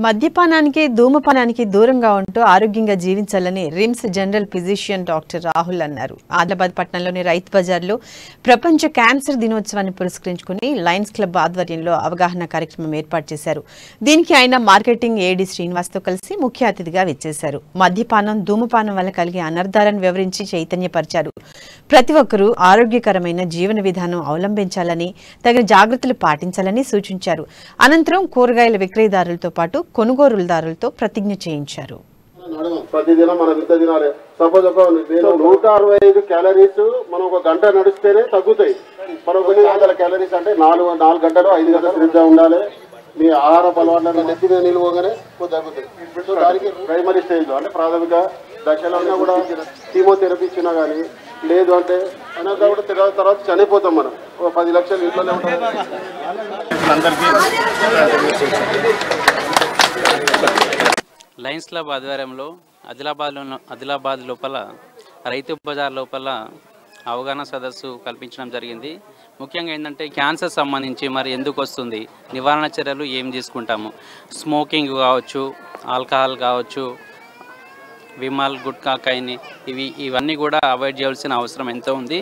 మద్యపానానికి ధూమపానానికి దూరంగా ఉంటూ ఆరోగ్యంగా జీవించాలని RIMS general physician doctor Rahul అన్నారు. ఆదిలాబాద్ పట్టణంలోని రైతు బజార్లో ప్రపంచ క్యాన్సర్ దినోత్సవాన్ని పురస్కరించుకుని లయన్స్ క్లబ్ ఆధ్వర్యంలో అవగాహన కార్యక్రమం ఏర్పాటు చేశారు. దీనికి ఆయన మార్కెటింగ్ ఏడీ శ్రీనివాస్తో కలిసి ముఖ్య అతిథిగా విచ్చేశారు. మద్యపానం ధూమపానం వల్ల కలిగే అనర్థాలను వివరించి చైతన్యపరిచారు. ప్రతి ఒక్కరూ ఆరోగ్యకరమైన జీవన విధానం అవలంబించాలని, తగిన జాగ్రత్తలు పాటించాలని సూచించారు. అనంతరం కూరగాయల విక్రయదారులతో పాటు కొనుగోలుదారులతో ప్రతిజ్ఞ చేయించారు. ప్రతిదినం మనం ఇంత తినాలి. సపోజ్ ఒక 165 క్యాలరీస్ మనం ఒక గంట నడిస్తేనే తగ్గుతాయి. మనం 100 క్యాలరీస్ అంటే 4 గంటలు 5 గంటలు శ్రద్ధ ఉండాలి. మీ ఆహార అలవాట్లను నెత్తి మీద నిలువగానే తగ్గుతాయి. సో దానికి ప్రైమరీ స్టేజ్ అంటే ప్రాథమిక దశలో కూడా కీమోథెరపీ ఇచ్చినా కానీ లేదు అంటే అయినా కూడా తర్వాత చనిపోతాం. మనం ఒక 10 లక్షలు ఇంట్లోనే ఉంటాం. లయన్స్ క్లబ్ ఆధ్వర్యంలో ఆదిలాబాద్ లోపల రైతు బజార్ లోపల అవగాహన సదస్సు కల్పించడం జరిగింది. ముఖ్యంగా ఏంటంటే క్యాన్సర్ సంబంధించి మరి ఎందుకు వస్తుంది, నివారణ చర్యలు ఏం తీసుకుంటాము, స్మోకింగ్ కావచ్చు, ఆల్కహాల్ కావచ్చు, విమాల్ గుట్కా కైని ఇవన్నీ కూడా అవాయిడ్ చేయాల్సిన అవసరం ఎంతో ఉంది.